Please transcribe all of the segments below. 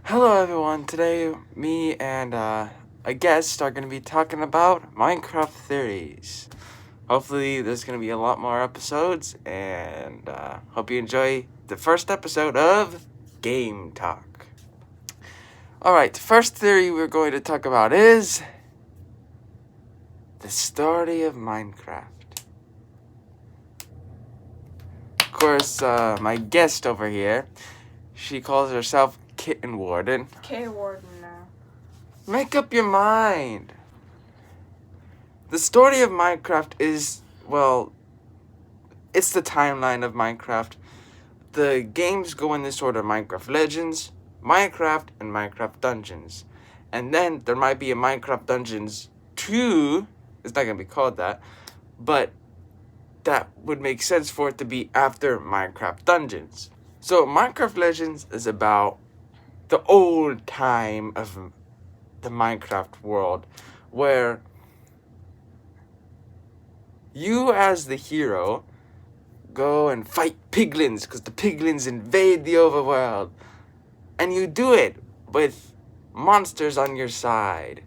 Hello everyone, today me and a guest are going to be talking about Minecraft Theories. Hopefully there's going to be a lot more episodes and hope you enjoy the first episode of Game Talk. Alright, the first theory we're going to talk about is the story of Minecraft. Of course, my guest over here, she calls herself Kitten Warden. K-Warden now. Make up your mind. The story of Minecraft is, well, it's the timeline of Minecraft. The games go in this order: Minecraft Legends, Minecraft, and Minecraft Dungeons. And then there might be a Minecraft Dungeons 2. It's not going to be called that. But that would make sense for it to be after Minecraft Dungeons. So Minecraft Legends is about the old time of the Minecraft world, where you as the hero go and fight piglins because the piglins invade the overworld, and you do it with monsters on your side.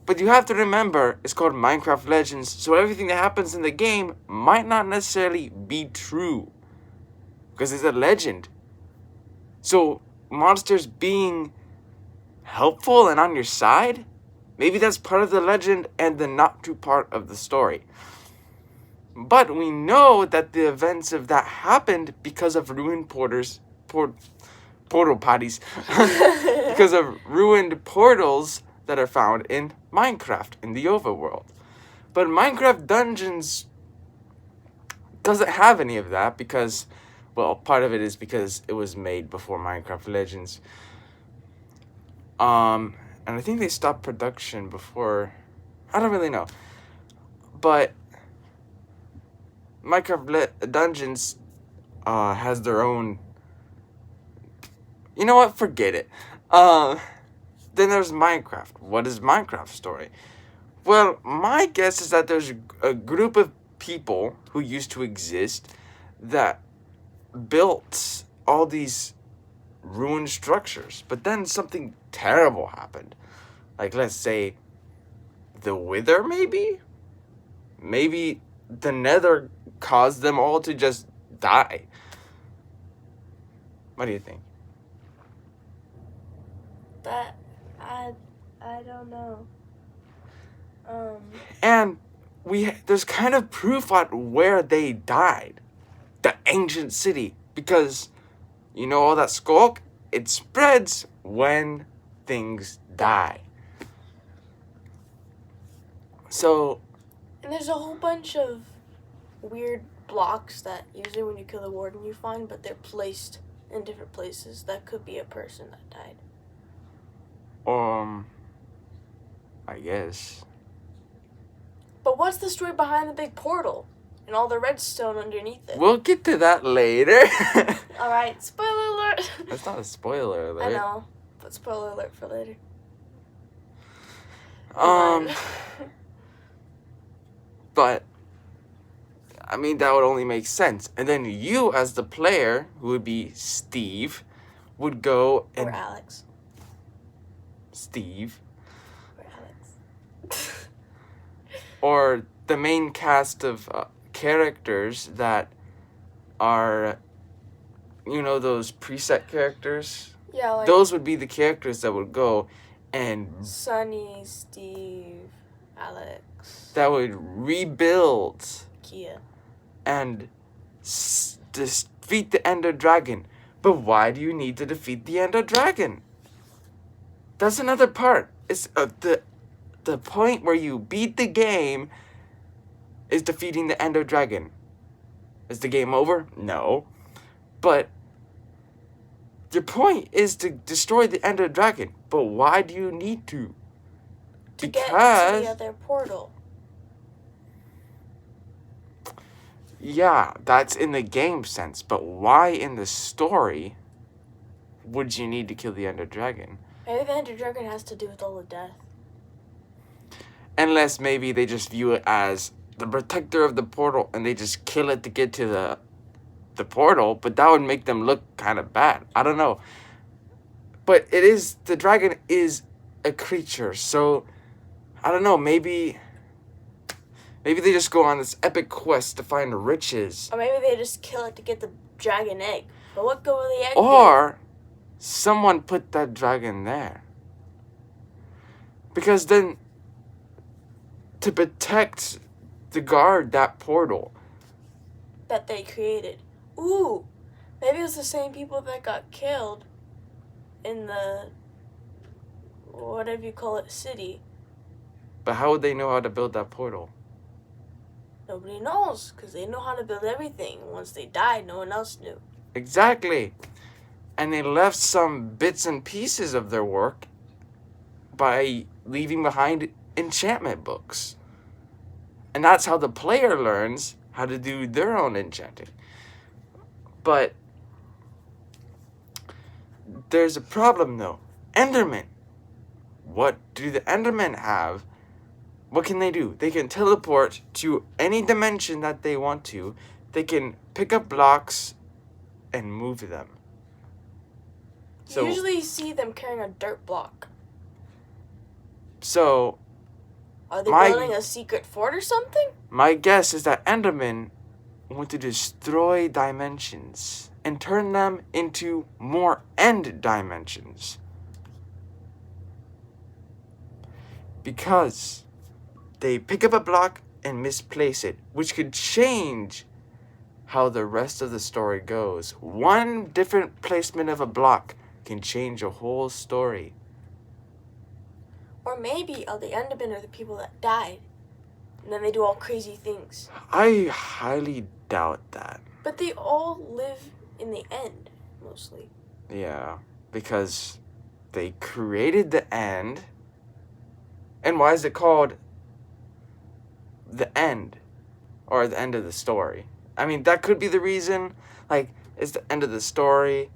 But you have to remember, it's called Minecraft Legends, so everything that happens in the game might not necessarily be true because it's a legend. So monsters being helpful and on your side, maybe that's part of the legend and the not true part of the story. But we know that the events of that happened because of ruined portal potties. Because of ruined portals that are found in Minecraft, in the overworld. But Minecraft Dungeons doesn't have any of that because, well, part of it is because it was made before Minecraft Legends. And I think they stopped production before, I don't really know. But Minecraft Dungeons has their own, you know what, forget it. Then there's Minecraft. What is Minecraft's story? Well, my guess is that there's a group of people who used to exist that built all these ruined structures. But then something terrible happened. Like, let's say, the Wither, maybe? Maybe the Nether caused them all to just die. What do you think? That I don't know. And there's kind of proof on where they died. The ancient city. Because, you know, all that skulk, it spreads when things die. So, And there's a whole bunch of weird blocks that usually when you kill the warden you find, but they're placed in different places. That could be a person that died. I guess. But what's the story behind the big portal and all the redstone underneath it? We'll get to that later. Alright, spoiler alert! That's not a spoiler alert. I know, but spoiler alert for later. But, I mean, that would only make sense. And then you, as the player, who would be Steve, would go and... Or Alex. Steve. Or Alex. Or the main cast of characters that are, you know, those preset characters? Yeah, like... Those would be the characters that would go and... Sunny, Steve, Alex... That would rebuild... Kia. And defeat the Ender Dragon. But why do you need to defeat the Ender Dragon? That's another part. It's the point where you beat the game is defeating the Ender Dragon. Is the game over? No. But your point is to destroy the Ender Dragon. But why do you need to? To get to the other portal. Yeah, that's in the game sense. But why in the story would you need to kill the Ender Dragon? Maybe the Ender Dragon has to do with all the death. Unless maybe they just view it as the protector of the portal and they just kill it to get to the portal, but that would make them look kind of bad. I don't know. But the dragon is a creature, so I don't know, maybe they just go on this epic quest to find riches. Or maybe they just kill it to get the dragon egg. But what good will the egg Or someone put that dragon there. Because then, to protect to guard that portal that they created? Ooh, maybe it's the same people that got killed in the, whatever you call it, city. But how would they know how to build that portal? Nobody knows, because they know how to build everything. Once they died, no one else knew. Exactly. And they left some bits and pieces of their work by leaving behind enchantment books. And that's how the player learns how to do their own enchanting. But there's a problem, though. Endermen. What do the Endermen have? What can they do? They can teleport to any dimension that they want to. They can pick up blocks and move them. You usually see them carrying a dirt block. So, are they building a secret fort or something? My guess is that Endermen want to destroy dimensions and turn them into more end dimensions. Because they pick up a block and misplace it, which could change how the rest of the story goes. One different placement of a block can change a whole story. Or maybe all the Endermen are the people that died. And then they do all crazy things. I highly doubt that. But they all live in the end, mostly. Yeah, because they created the end. And why is it called the end? Or the end of the story? I mean, that could be the reason. Like, it's the end of the story.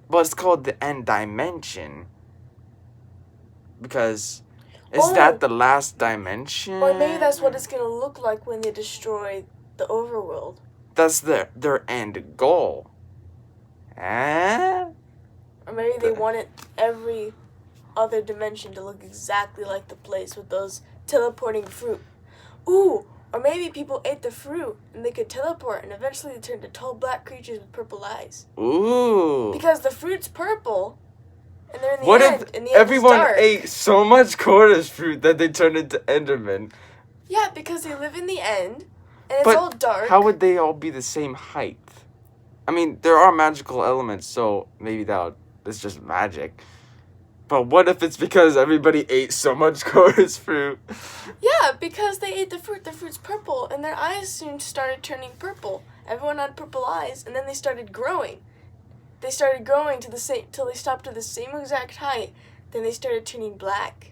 But it's called the end dimension. Because is that the last dimension? Or maybe that's what it's going to look like when they destroy the overworld. That's their end goal. Or maybe they wanted every other dimension to look exactly like the place with those teleporting fruit. Ooh, or maybe people ate the fruit and they could teleport and eventually they turned to tall black creatures with purple eyes. Ooh. Because the fruit's purple and they're in the what end. If and the end everyone dark. ate so much chorus fruit that they turned into Endermen? Yeah, because they live in the end and it's all dark. How would they all be the same height? I mean, there are magical elements, so maybe it's just magic. But what if it's because everybody ate so much chorus fruit? Yeah, because they ate the fruit. The fruit's purple, and their eyes soon started turning purple. Everyone had purple eyes, and then they started growing. They started growing till they stopped to the same exact height. Then they started turning black.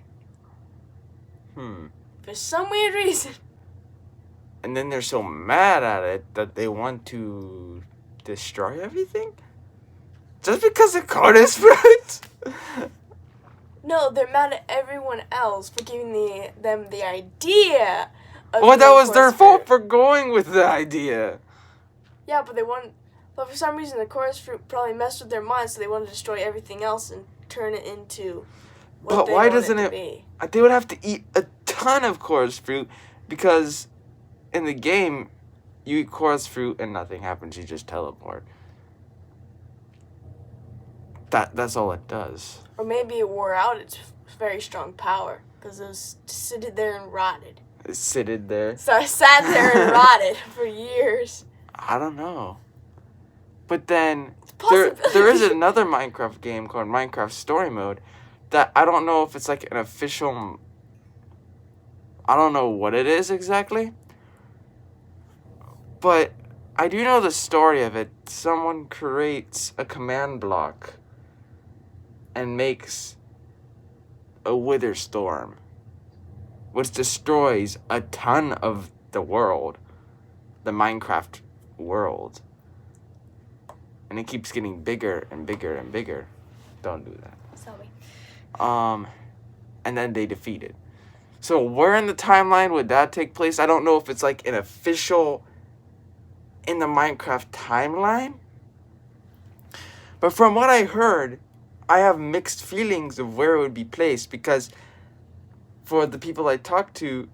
For some weird reason. And then they're so mad at it that they want to destroy everything? Just because of chorus fruit? No, they're mad at everyone else for giving them the idea of Well, that was their fault for going with the idea. Yeah, but for some reason the chorus fruit probably messed with their minds, so they wanted to destroy everything else and turn it into what they wanted to be. They would have to eat a ton of chorus fruit because in the game, you eat chorus fruit and nothing happens. You just teleport. That's all it does. Or maybe it wore out its very strong power because it was sitting there and rotted. It sitted there? So I sat there and rotted for years. I don't know. But then there is another Minecraft game called Minecraft Story Mode that I don't know if it's like an official... I don't know what it is exactly. But I do know the story of it. Someone creates a command block and makes a wither storm, which destroys a ton of the world, the Minecraft world. And it keeps getting bigger and bigger and bigger. Don't do that. Sorry. And then they defeat it. So where in the timeline would that take place? I don't know if it's like an official in the Minecraft timeline. But from what I heard, I have mixed feelings of where it would be placed, because for the people I talk to,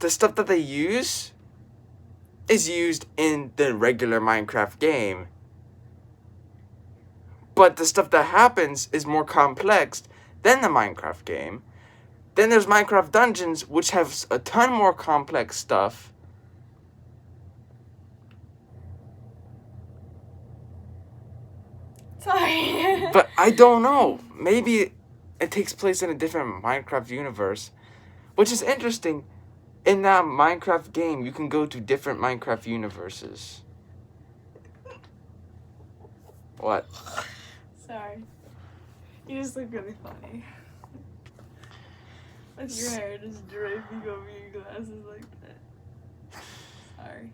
the stuff that they use is used in the regular Minecraft game. But the stuff that happens is more complex than the Minecraft game. Then there's Minecraft Dungeons, which have a ton more complex stuff. Sorry. But I don't know. Maybe it takes place in a different Minecraft universe, which is interesting. In that Minecraft game, you can go to different Minecraft universes. What? Sorry. You just look really funny. With your hair just draping over your glasses like that. Sorry.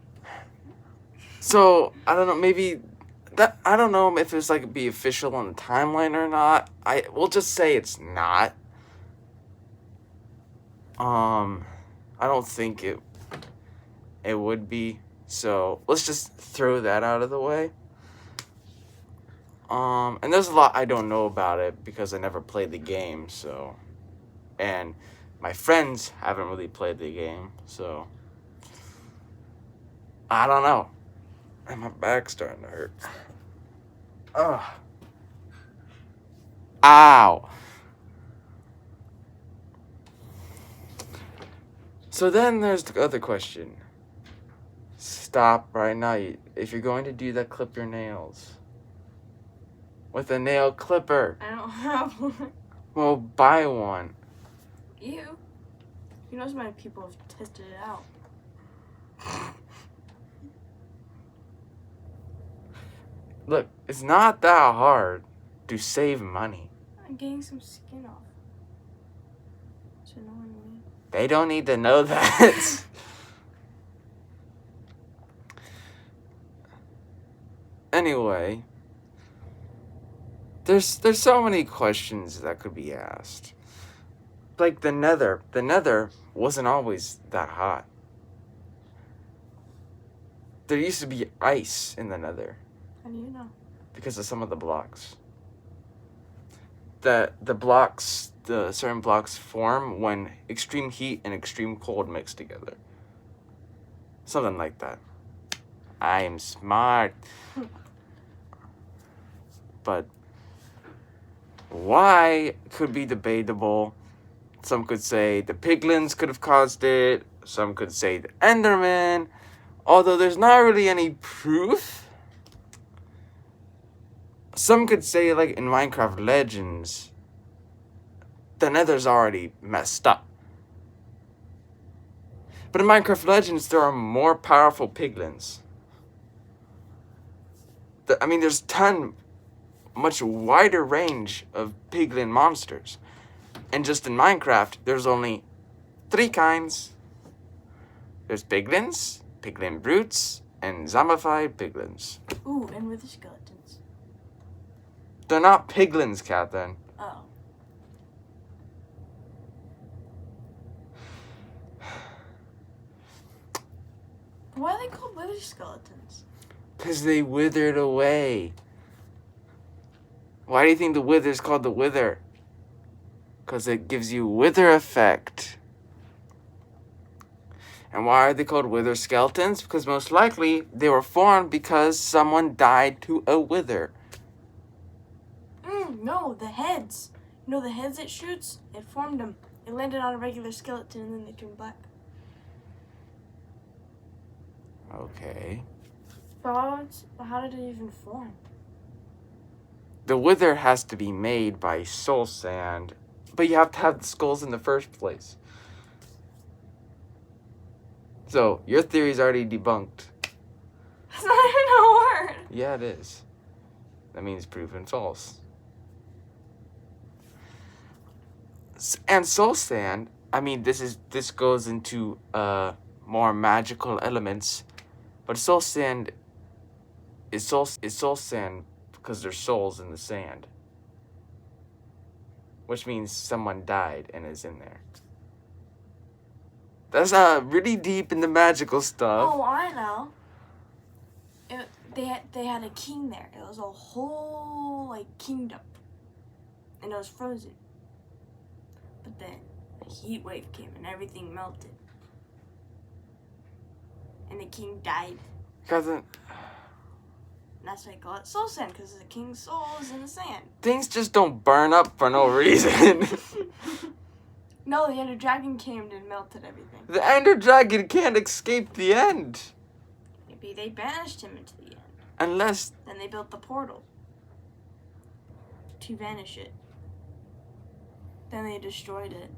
So, I don't know, maybe I don't know if it's like be official on the timeline or not. We'll just say it's not. I don't think it would be. So, let's just throw that out of the way. And there's a lot I don't know about it because I never played the game, so. And my friends haven't really played the game, so. I don't know. And my back's starting to hurt. Ugh. Ow. So then there's the other question. Stop right now. If you're going to do that, clip your nails. With a nail clipper. I don't have one. Well, buy one. You know so many people have tested it out. Look, it's not that hard to save money. I'm getting some skin off. It's annoying me. They don't need to know that. Anyway, there's so many questions that could be asked. Like the Nether. The Nether wasn't always that hot. There used to be ice in the Nether. How do you know? Because of some of the blocks. The blocks, the certain blocks form when extreme heat and extreme cold mix together. Something like that. I am smart. But why could be debatable. Some could say the piglins could have caused it. Some could say the Enderman. Although there's not really any proof. Some could say, like in Minecraft Legends, the Nether's already messed up. But in Minecraft Legends, there are more powerful piglins. There's much wider range of piglin monsters. And just in Minecraft, there's only 3 kinds. There's piglins, piglin brutes, and zombified piglins. Ooh, and wither skeletons. They're not piglins, Catherine. Oh. Why are they called wither skeletons? Because they withered away. Why do you think the wither's called the wither? Because it gives you wither effect. And why are they called wither skeletons? Because most likely they were formed because someone died to a wither. No, the heads. You know the heads it shoots? It formed them. It landed on a regular skeleton and then they turned black. Okay. But how did it even form? The wither has to be made by soul sand, but you have to have the skulls in the first place. So, your theory's already debunked. That's not even a word. Yeah, it is. That means proven false. And soul sand, this goes into more magical elements, but soul sand is soul sand because there's souls in the sand, which means someone died and is in there. That's really deep in the magical stuff. Oh, I know. They had a king there. It was a whole kingdom. and it was frozen. But then a heat wave came and everything melted. And the king died. And that's why I call it soul sand, because the king's soul is in the sand. Things just don't burn up for no reason. No, the Ender Dragon came and melted everything. The Ender Dragon can't escape the end. Maybe they banished him into the end. Unless... Then they built the portal to vanish it. Then they destroyed it.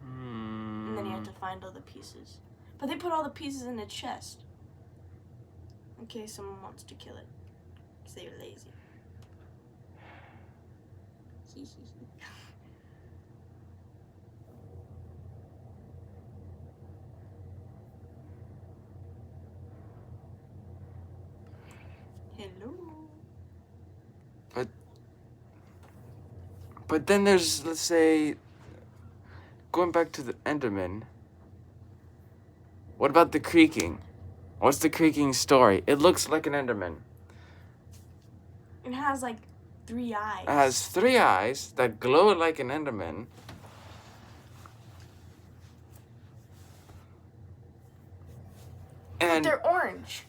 And then you have to find all the pieces. But they put all the pieces in a chest. In case someone wants to kill it. Because they were lazy. Hello. But then there's, let's say, going back to the Enderman. What about the creaking? What's the creaking story? It looks like an Enderman. It has like 3 eyes. It has 3 eyes that glow like an Enderman. But they're orange.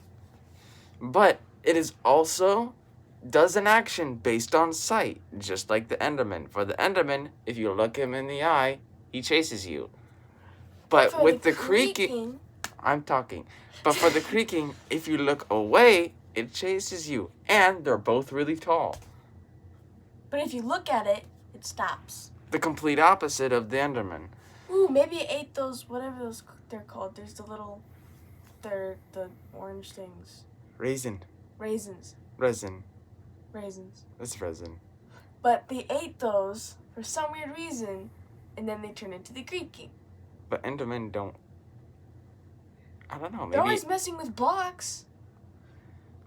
But it is also does an action based on sight, just like the Enderman. For the Enderman, if you look him in the eye, he chases you. But for with the creaking, I'm talking. But for the creaking, if you look away, it chases you. And they're both really tall. But if you look at it, it stops. The complete opposite of the Enderman. Ooh, maybe it ate those, whatever those they're called. There's the little, they're the orange things. Raisins. Raisins. It's resin. But they ate those for some weird reason, and then they turn into the creaking. But Endermen don't. I don't know. Maybe They're always messing with blocks.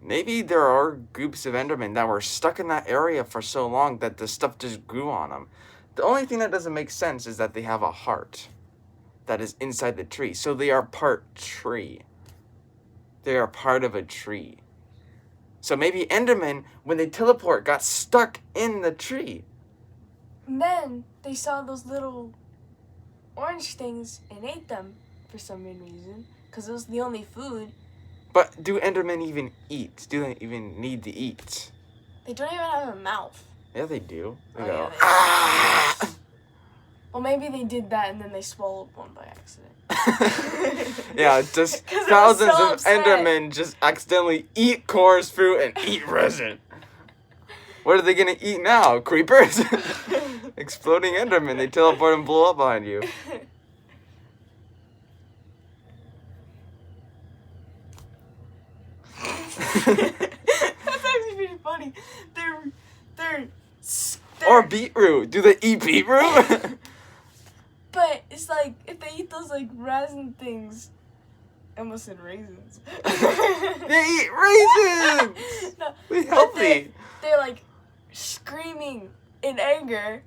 Maybe there are groups of Endermen that were stuck in that area for so long that the stuff just grew on them. The only thing that doesn't make sense is that they have a heart that is inside the tree. So they are part tree. They are part of a tree. So maybe Endermen, when they teleport, got stuck in the tree. And then they saw those little orange things and ate them for some weird reason. Because it was the only food. But do Endermen even eat? Do they even need to eat? They don't even have a mouth. Yeah, they do. They Oh, go, yeah, they do. ah! Well, maybe they did that and then they swallowed one by accident. Yeah, just 'Cause it was thousands so of upset. Endermen just accidentally eat Cora's fruit and eat resin. What are they gonna eat now? Creepers? Exploding Endermen. They teleport and blow up behind you. That's actually pretty funny. They're Or beetroot. Do they eat beetroot? But it's like if they eat those like resin things. I almost said raisins. They eat raisins. No, They but healthy. They're like screaming in anger.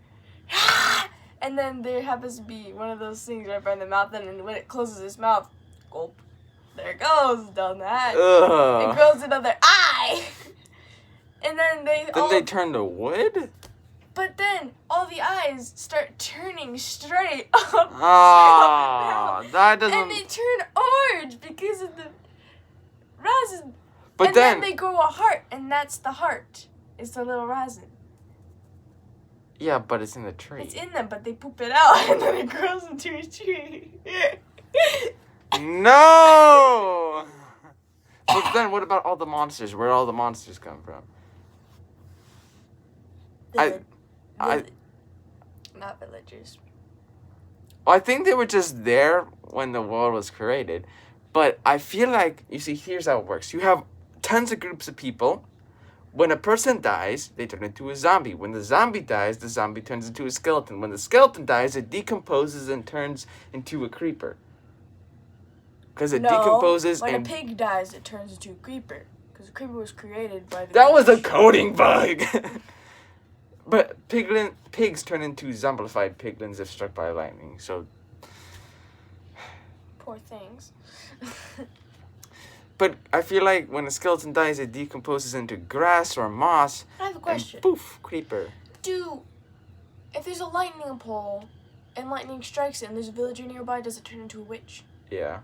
And then there happens to be one of those things right by the mouth, and when it closes its mouth, gulp. There it goes down the hatch. It Ugh. grows another eye. And then They turn to wood? But then all the eyes start turning straight up. Ah, that doesn't. And they turn orange because of the resin. But and then they grow a heart, and that's the heart. It's the little resin. yeah, but it's in the tree. It's in them, but they poop it out, and then it grows into a tree. No! But then what about all the monsters? Where all the monsters come from? Not villagers. Well, I think they were just there when the world was created. But I feel like, you see, here's how it works. You have tons of groups of people. When a person dies, they turn into a zombie. When the zombie dies, the zombie turns into a skeleton. When the skeleton dies, it decomposes and turns into a creeper. Because it decomposes when and... a pig dies, it turns into a creeper. Because a creeper was created by the... That was a coding bug! But pigs turn into zombified piglins if struck by lightning, so... Poor things. But I feel like when a skeleton dies, it decomposes into grass or moss. I have a question. And poof, creeper. If there's a lightning pole and lightning strikes it and there's a villager nearby, does it turn into a witch? Yeah.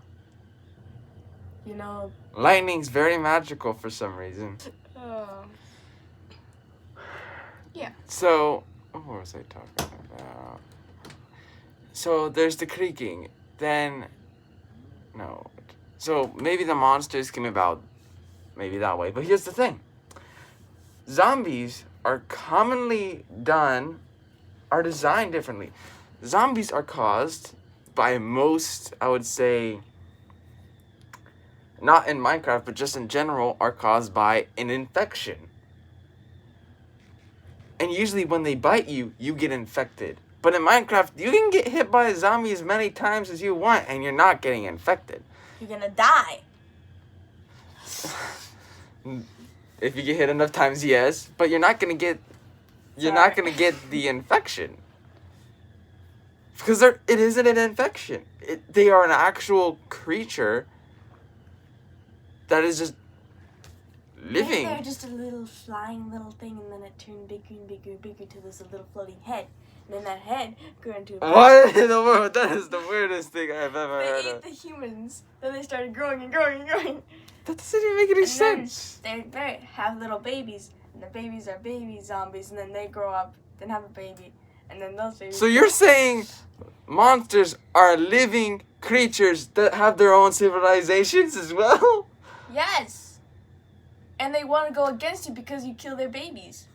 You know. Lightning's very magical for some reason. Yeah. So, what was I talking about? So, there's the creaking. Then, no. So, maybe the monsters came about maybe that way. But here's the thing. Zombies are designed differently. Zombies are caused by most, I would say, not in Minecraft, but just in general, are caused by an infection. And usually when they bite you, you get infected. But in Minecraft, you can get hit by a zombie as many times as you want, and you're not getting infected. You're gonna die. If you get hit enough times, yes. But you're not gonna get the infection. Because it isn't an infection. They are an actual creature that is just living. Maybe they're just a little flying little thing, and then it turned bigger and bigger and bigger till there's a little floating head. And then that head grew into a... What in the world? That is the weirdest thing I've ever heard of. They ate the humans. Then they started growing and growing and growing. That doesn't even make any sense. They have little babies. And the babies are baby zombies. And then they grow up, then have a baby. And then those babies... So you're saying monsters are living creatures that have their own civilizations as well? Yes. And they want to go against you because you kill their babies.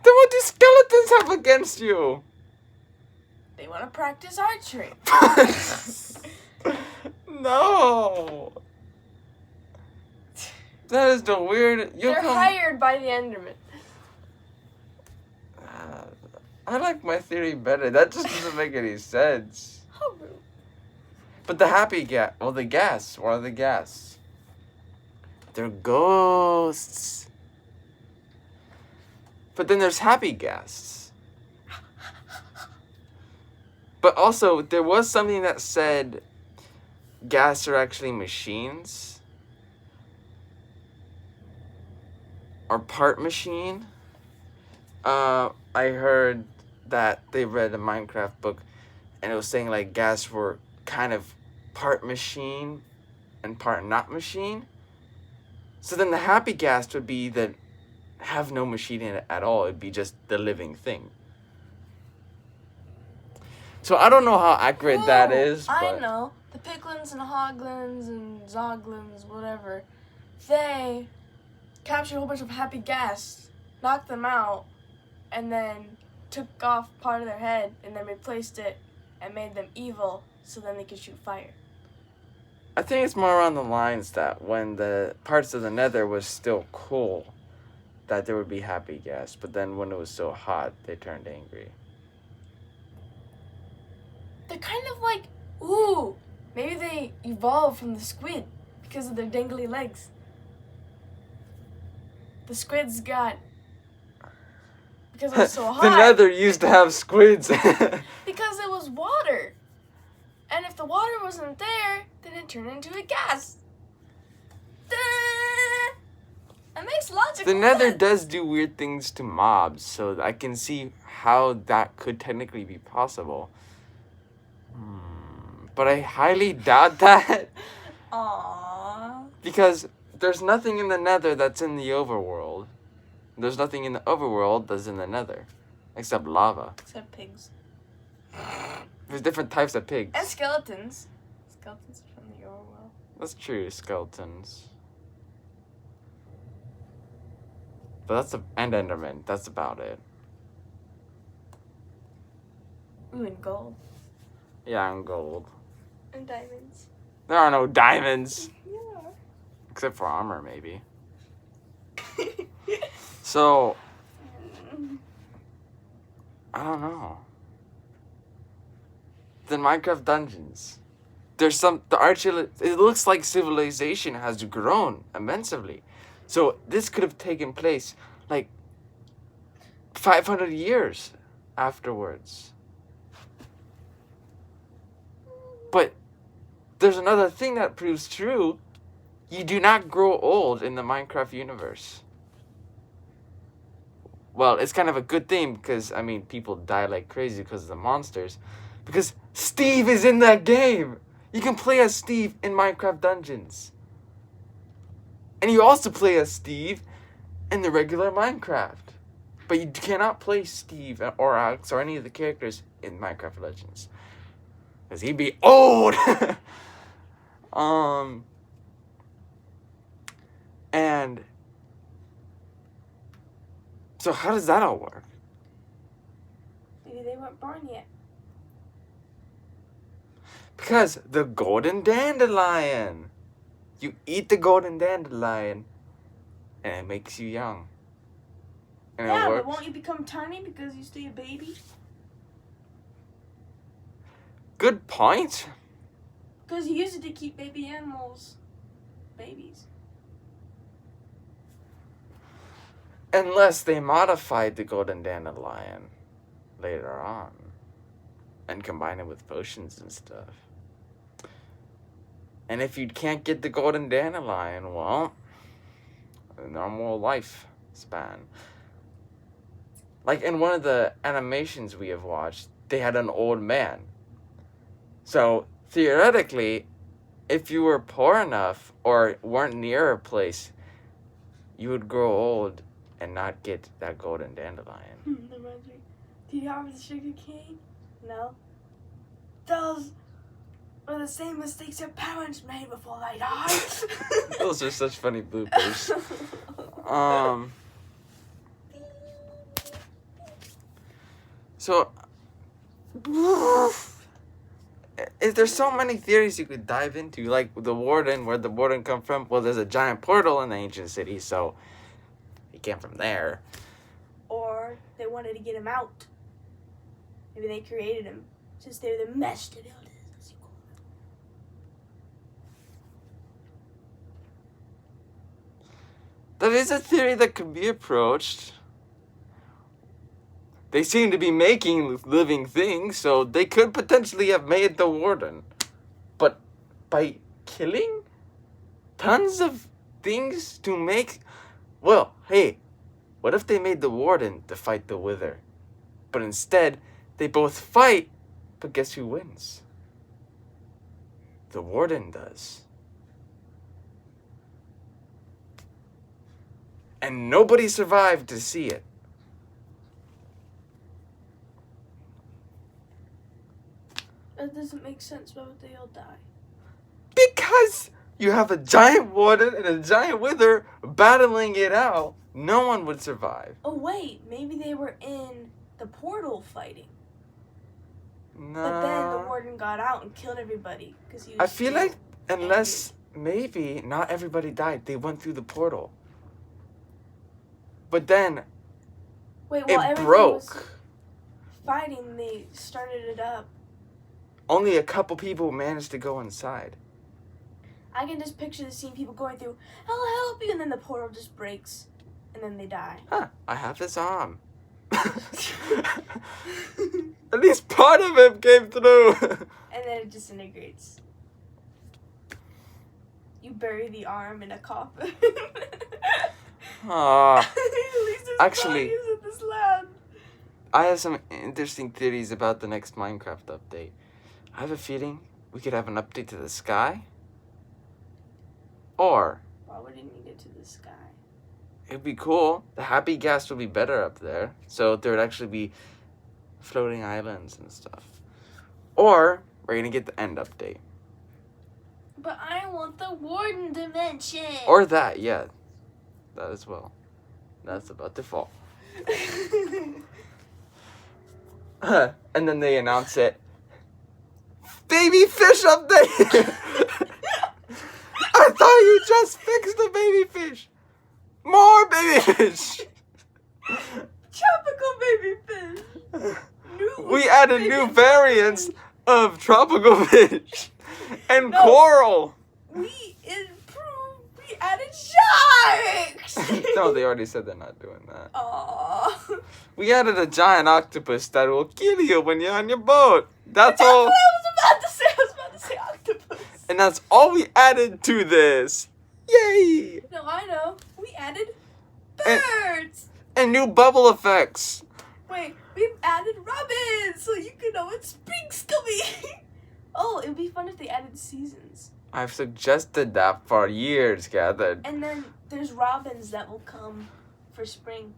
Then what do skeletons have against you? They want to practice archery. No. That is the weird... They're hired by the Enderman. I like my theory better. That just doesn't make any sense. How rude. But the happy gas... Well, the gas. What are the gas? They're ghosts. But then there's happy gas. But also, there was something that said gas are actually machines. Or part machine. I heard that they read a Minecraft book and it was saying like gas were kind of part machine and part not machine. So then the happy gas would be that have no machine in it at all. It'd be just the living thing. So I don't know how accurate that is. But I know. The piglins and hoglins and zoglins, whatever, they captured a whole bunch of happy gas, knocked them out, and then took off part of their head and then replaced it and made them evil so then they could shoot fire. I think it's more around the lines that when the parts of the nether was still cool, that there would be happy gas, but then when it was so hot, they turned angry. They're kind of like, ooh, maybe they evolved from the squid because of their dangly legs. The squids got, because it was so hot. The nether used to have squids. Because it was water. And if the water wasn't there, then it turned into a gas. It makes logical The nether sense. does do weird things to mobs, so I can see how that could technically be possible. But I highly doubt that. Aww. Because there's nothing in the nether that's in the overworld. There's nothing in the overworld that's in the nether. Except lava. Except pigs. There's different types of pigs. And skeletons. Skeletons are from the overworld. That's true, skeletons. But and Enderman. That's about it. Ooh, and gold. Yeah, and gold. And diamonds. There are no diamonds. Yeah. Except for armor, maybe. So, I don't know. The Minecraft dungeons. It looks like civilization has grown immensely. So this could have taken place like 500 years afterwards. But there's another thing that proves true. You do not grow old in the Minecraft universe. well, it's kind of a good thing because, I mean, people die like crazy because of the monsters. Because Steve is in that game. You can play as Steve in Minecraft Dungeons. And you also play as Steve in the regular Minecraft. But you cannot play Steve or Alex or any of the characters in Minecraft Legends. Because he'd be old! And so how does that all work? Maybe they weren't born yet. Because the golden dandelion. You eat the golden dandelion and it makes you young. And yeah, it works. but won't you become tiny because you stay a baby? Good point. Because you use it to keep baby animals babies. Unless they modified the golden dandelion later on and combine it with potions and stuff. And if you can't get the golden dandelion, well, a normal lifespan. Like in one of the animations we have watched, they had an old man. So theoretically, if you were poor enough or weren't near a place, you would grow old and not get that golden dandelion. Reminds me. Do you have the sugar cane? No. Those are the same mistakes your parents made before they died. Those are such funny bloopers. So, there's so many theories you could dive into, like the warden, where'd the warden come from? Well, there's a giant portal in the ancient city, so he came from there. Or they wanted to get him out. Maybe they created him since they're the master builders, as you call them. That is a theory that could be approached. They seem to be making living things, so they could potentially have made the warden. But by killing tons of things to make... Well, hey, what if they made the warden to fight the wither? But instead, they both fight, but guess who wins? The warden does. And nobody survived to see it. That doesn't make sense. Why would they all die? Because you have a giant warden and a giant wither battling it out. No one would survive. Oh, wait. Maybe they were in the portal fighting. No. But then the warden got out and killed everybody. Cause he was I feel like unless angry. maybe not everybody died. They went through the portal. But then Wait, while it everything broke. was fighting, they started it up. Only a couple people managed to go inside. I can just picture the scene, people going through, I'll help you, and then the portal just breaks, and then they die. Huh, I have this arm. At least part of him came through. And then it disintegrates. You bury the arm in a coffin. Aw. At least his Actually, body is in this land. I have some interesting theories about the next Minecraft update. I have a feeling we could have an update to the sky. Or Why would he need it to the sky? it'd be cool. The happy gas would be better up there. So there would actually be floating islands and stuff. Or we're going to get the end update. But I want the warden dimension. Or that, yeah. That as well. That's about to fall. And then they announce it. Baby fish update! I thought you just fixed the baby fish. More baby fish. Tropical baby fish. We added new variants of tropical fish and No. coral. We improved. We added sharks. No, they already said they're not doing that. Aww. We added a giant octopus that will kill you when you're on your boat. That's That's all. what I was about to say. I was about to say octopus. And that's all we added to this. Yay! No, I know. We added And- birds. And new bubble effects. Wait, we've added robins, so you can know when spring's coming. Oh, it would be fun if they added seasons. I've suggested that for years, Catherine. And then there's robins that will come for spring.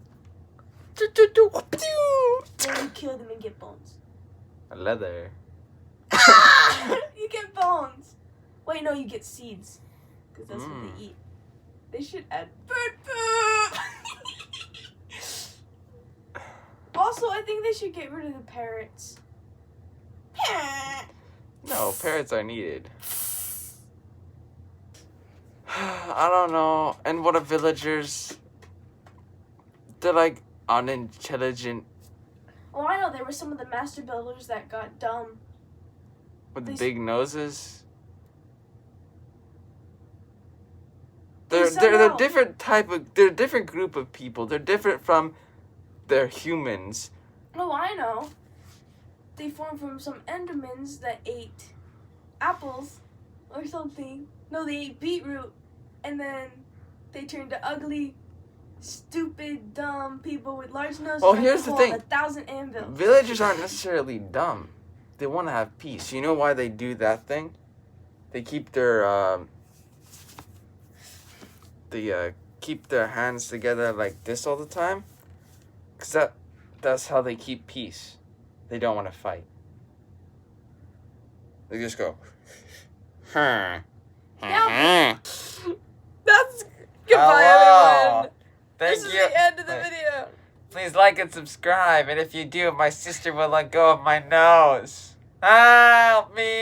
Then you kill them and get bones. Leather. You get bones. Wait, no, you get seeds. Because that's what they eat. They should add bird poop. Also, I think they should get rid of the parrots. No, parrots are needed. I don't know. And what are villagers? They're like unintelligent. Oh, I know. There were some of the master builders that got dumb. With big noses. They They're a different type of. They're a different group of people. They're different from their humans. Oh, I know. They formed from some Endermans that ate apples or something. No, they ate beetroot, and then they turned to ugly, stupid, dumb people with large noses. Well, here's the thing. 1,000 anvils. Villagers aren't necessarily dumb. They want to have peace. You know why they do that thing? They keep their keep their hands together like this all the time. 'Cause that's how they keep peace. They don't want to fight. They just go. Yeah. That's goodbye, everyone. Thank This is you. the end of the video. Please like and subscribe. And if you do, my sister will let go of my nose. Help me.